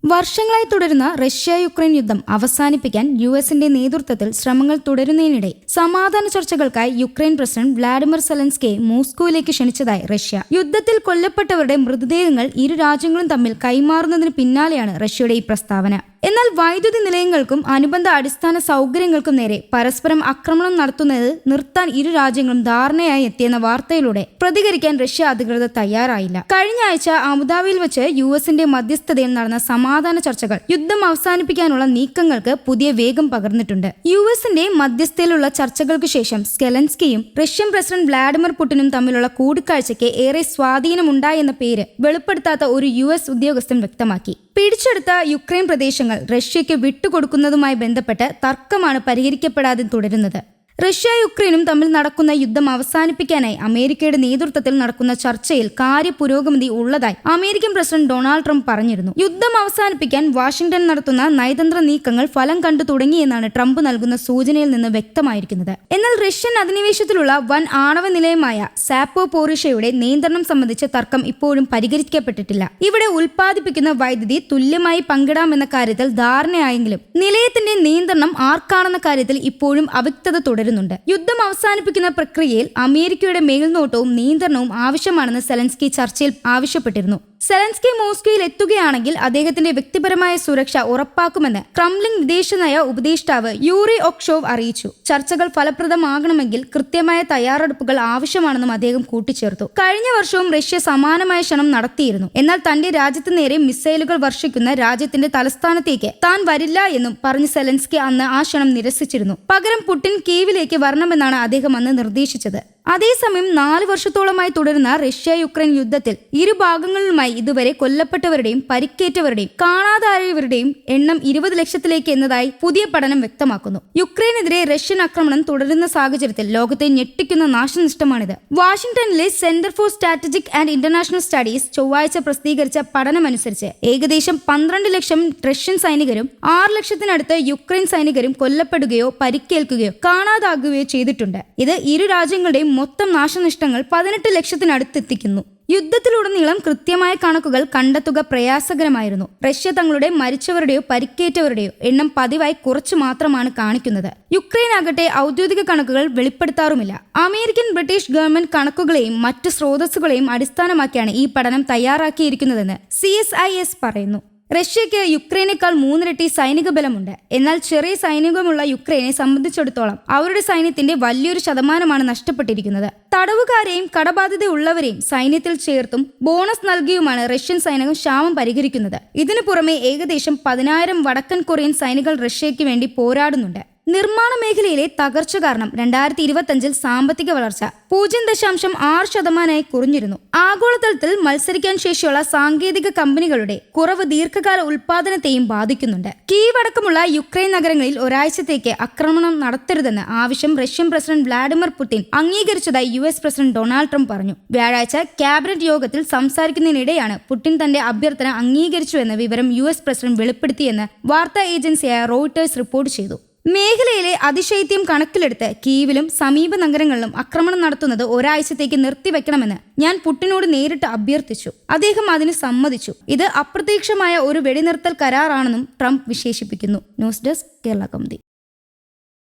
വർഷങ്ങളായി തുടരുന്ന Russia Ukraine യുദ്ധം അവസാനിപ്പിക്കാൻ യുഎസിന്റെ നേതൃത്വത്തിൽ ശ്രമങ്ങൾ തുടരുന്നതിനിടെ സമാധാന ചർച്ചകൾക്കായി യുക്രൈൻ പ്രസിഡന്റ് വ്ളാഡിമിർ സെലൻസ്കിയെ മോസ്കോയിലേക്ക് ക്ഷണിച്ചതായി റഷ്യ. യുദ്ധത്തിൽ കൊല്ലപ്പെട്ടവരുടെ മൃതദേഹങ്ങൾ ഇരു രാജ്യങ്ങളും തമ്മിൽ കൈമാറുന്നതിന് പിന്നാലെയാണ് റഷ്യയുടെ ഈ പ്രസ്താവന. എന്നാൽ വൈദ്യുതി നിലയങ്ങൾക്കും അനുബന്ധ അടിസ്ഥാന സൗകര്യങ്ങൾക്കും നേരെ പരസ്പരം ആക്രമണം നടത്തുന്നത് നിർത്താൻ ഇരു രാജ്യങ്ങളും ധാരണയായി എത്തിയെന്ന വാർത്തയിലൂടെ പ്രതികരിക്കാൻ റഷ്യ അധികൃതർ തയ്യാറായില്ല. കഴിഞ്ഞ ആഴ്ച അബുദാബിയിൽ വെച്ച് യുഎസിന്റെ മധ്യസ്ഥതയിൽ നടന്ന സമാധാന ചർച്ചകൾ യുദ്ധം അവസാനിപ്പിക്കാനുള്ള നീക്കങ്ങൾക്ക് പുതിയ വേഗം പകർന്നിട്ടുണ്ട്. യുഎസിന്റെ മധ്യസ്ഥതയിലുള്ള ചർച്ചകൾക്ക് ശേഷം സെലൻസ്കിയും റഷ്യൻ പ്രസിഡന്റ് വ്ളാഡിമിർ പുടിനും തമ്മിലുള്ള കൂടിക്കാഴ്ചയ്ക്ക് ഏറെ സ്വാധീനമുണ്ടായെന്ന പേര് വെളിപ്പെടുത്താത്ത ഒരു യുഎസ് ഉദ്യോഗസ്ഥൻ വ്യക്തമാക്കി. പിടിച്ചെടുത്ത യുക്രൈൻ പ്രദേശങ്ങൾ റഷ്യയ്ക്ക് വിട്ടുകൊടുക്കുന്നതുമായി ബന്ധപ്പെട്ട് തർക്കമാണ് പരിഹരിക്കപ്പെടാതെ തുടരുന്നത്. റഷ്യ യുക്രൈനും തമ്മിൽ നടക്കുന്ന യുദ്ധം അവസാനിപ്പിക്കാനായി അമേരിക്കയുടെ നേതൃത്വത്തിൽ നടക്കുന്ന ചർച്ചയിൽ കാര്യപുരോഗതി ഉള്ളതായി അമേരിക്കൻ പ്രസിഡന്റ് ഡൊണാൾഡ് ട്രംപ് പറഞ്ഞിരുന്നു. യുദ്ധം അവസാനിപ്പിക്കാൻ വാഷിംഗ്ടൺ നടത്തുന്ന നയതന്ത്ര നീക്കങ്ങൾ ഫലം കണ്ടു തുടങ്ങിയെന്നാണ് ട്രംപ് നൽകുന്ന സൂചനയിൽ നിന്ന് വ്യക്തമായിരിക്കുന്നത്. എന്നാൽ റഷ്യൻ അധിനിവേശത്തിലുള്ള വൻ ആണവ നിലയമായ സാപ്പോപോറിഷ്യയുടെ നിയന്ത്രണം സംബന്ധിച്ച തർക്കം ഇപ്പോഴും പരിഹരിക്കപ്പെട്ടിട്ടില്ല. ഇവിടെ ഉൽപ്പാദിപ്പിക്കുന്ന വൈദ്യുതി തുല്യമായി പങ്കിടാമെന്ന കാര്യത്തിൽ ധാരണയായെങ്കിലും നിലയത്തിന്റെ നിയന്ത്രണം ആർക്കാണെന്ന കാര്യത്തിൽ ഇപ്പോഴും അവ്യക്തത തുടരുന്നു. യുദ്ധം അവസാനിപ്പിക്കുന്ന പ്രക്രിയയിൽ അമേരിക്കയുടെ മേൽനോട്ടവും നിയന്ത്രണവും ആവശ്യമാണെന്ന് സെലൻസ്കി ചർച്ചയിൽ ആവശ്യപ്പെട്ടിരുന്നു. സെലൻസ്കി മോസ്കോയിൽ എത്തുകയാണെങ്കിൽ അദ്ദേഹത്തിന്റെ വ്യക്തിപരമായ സുരക്ഷ ഉറപ്പാക്കുമെന്ന് ക്രെംലിൻ വിദേശനയ ഉപദേഷ്ടാവ് യൂറി ഒക്ഷോവ് അറിയിച്ചു. ചർച്ചകൾ ഫലപ്രദമാകണമെങ്കിൽ കൃത്യമായ തയ്യാറെടുപ്പുകൾ ആവശ്യമാണെന്നും അദ്ദേഹം കൂട്ടിച്ചേർത്തു. കഴിഞ്ഞ വർഷവും റഷ്യ സമാനമായ ക്ഷണം നടത്തിയിരുന്നു. എന്നാൽ തന്റെ രാജ്യത്ത് നേരെ മിസൈലുകൾ വർഷിക്കുന്ന രാജ്യത്തിന്റെ തലസ്ഥാനത്തേക്ക് താൻ വരില്ല എന്നും പറഞ്ഞ് സെലൻസ്കി അന്ന് ആ ക്ഷണം നിരസിച്ചിരുന്നു. പകരം പുടിൻ കീവിലേക്ക് വരണമെന്നാണ് അദ്ദേഹം അന്ന് നിർദ്ദേശിച്ചത്. അതേസമയം 4 വർഷത്തോളമായി തുടരുന്ന റഷ്യ യുക്രൈൻ യുദ്ധത്തിൽ ഇരുഭാഗങ്ങളിലുമായി ഇതുവരെ കൊല്ലപ്പെട്ടവരുടെയും പരിക്കേറ്റവരുടെയും കാണാതായവരുടെയും എണ്ണം 20 ലക്ഷത്തിലേക്ക് എന്നതായി പുതിയ പഠനം വ്യക്തമാക്കുന്നു. യുക്രൈനെതിരെ റഷ്യൻ ആക്രമണം തുടരുന്ന സാഹചര്യത്തിൽ ലോകത്തെ ഞെട്ടിക്കുന്ന നാശനഷ്ടമാണിത്. വാഷിംഗ്ടണിലെ centre for strategic and international studies ചൊവ്വാഴ്ച പ്രസിദ്ധീകരിച്ച പഠനമനുസരിച്ച് ഏകദേശം 12 ലക്ഷം റഷ്യൻ സൈനികരും 6 ലക്ഷത്തിനടുത്ത് യുക്രൈൻ സൈനികരും കൊല്ലപ്പെടുകയോ പരിക്കേൽക്കുകയോ കാണാതാകുകയോ ചെയ്തിട്ടുണ്ട്. ഇത് ഇരു രാജ്യങ്ങളുടെയും മൊത്തം നാശനഷ്ടങ്ങൾ 18 ലക്ഷത്തിനടുത്തെത്തിക്കുന്നു. യുദ്ധത്തിലുടനീളം കൃത്യമായ കണക്കുകൾ കണ്ടെത്തുക പ്രയാസകരമായിരുന്നു. റഷ്യ തങ്ങളുടെ മരിച്ചവരുടെയോ പരിക്കേറ്റവരുടെയോ എണ്ണം പതിവായി കുറച്ചു മാത്രമാണ് കാണിക്കുന്നത്. യുക്രൈൻ ആകട്ടെ ഔദ്യോഗിക കണക്കുകൾ വെളിപ്പെടുത്താറുമില്ല. അമേരിക്കൻ ബ്രിട്ടീഷ് ഗവൺമെന്റ് കണക്കുകളെയും മറ്റ് സ്രോതസ്സുകളെയും അടിസ്ഥാനമാക്കിയാണ് ഈ പഠനം തയ്യാറാക്കിയിരിക്കുന്നതെന്ന് CSIS പറയുന്നു. റഷ്യയ്ക്ക് യുക്രൈനേക്കാൾ 3 ഇരട്ടി സൈനിക ബലമുണ്ട്. എന്നാൽ ചെറിയ സൈനികമുള്ള യുക്രൈനെ സംബന്ധിച്ചിടത്തോളം അവരുടെ സൈന്യത്തിന്റെ വലിയൊരു ശതമാനമാണ് നഷ്ടപ്പെട്ടിരിക്കുന്നത്. തടവുകാരെയും കടബാധ്യതയുള്ളവരെയും സൈന്യത്തിൽ ചേർത്തും ബോണസ് നൽകിയുമാണ് റഷ്യൻ സൈനികം ക്ഷാമം പരിഹരിക്കുന്നത്. ഇതിനു പുറമെ ഏകദേശം 10,000 വടക്കൻ കൊറിയൻ സൈനികർ റഷ്യയ്ക്ക് വേണ്ടി പോരാടുന്നുണ്ട്. നിർമ്മാണ മേഖലയിലെ തകർച്ച കാരണം 2025 സാമ്പത്തിക വളർച്ച 0.6% കുറഞ്ഞിരുന്നു. ആഗോളതലത്തിൽ മത്സരിക്കാൻ ശേഷിയുള്ള സാങ്കേതിക കമ്പനികളുടെ കുറവ് ദീർഘകാല ഉൽപാദനത്തെയും ബാധിക്കുന്നുണ്ട്. കീവ് അടക്കമുള്ള യുക്രൈൻ നഗരങ്ങളിൽ ഒരാഴ്ചത്തേക്ക് ആക്രമണം നടത്തരുതെന്ന് ആവശ്യം റഷ്യൻ പ്രസിഡന്റ് വ്ളാഡിമിർ പുടിൻ അംഗീകരിച്ചതായി US പ്രസിഡന്റ് ഡൊണാൾഡ് ട്രംപ് പറഞ്ഞു. വ്യാഴാഴ്ച ക്യാബിനറ്റ് യോഗത്തിൽ സംസാരിക്കുന്നതിനിടെയാണ് പുടിൻ തന്റെ അഭ്യർത്ഥന അംഗീകരിച്ചുവെന്ന വിവരം US പ്രസിഡന്റ് വെളിപ്പെടുത്തിയെന്ന് വാർത്താ ഏജൻസിയായ റോയിട്ടേഴ്സ് റിപ്പോർട്ട് ചെയ്തു. മേഖലയിലെ അതിശൈത്യം കണക്കിലെടുത്ത് കീവിലും സമീപ നഗരങ്ങളിലും ആക്രമണം നടത്തുന്നത് ഒരാഴ്ചത്തേക്ക് നിർത്തിവെക്കണമെന്ന് ഞാൻ പുടിനോട് നേരിട്ട് അഭ്യർത്ഥിച്ചു. അദ്ദേഹം അതിന് സമ്മതിച്ചു. ഇത് അപ്രത്യക്ഷമായ ഒരു വെടിനിർത്തൽ കരാറാണെന്നും ട്രംപ് വിശേഷിപ്പിക്കുന്നു. News desk Kerala Kaumudi.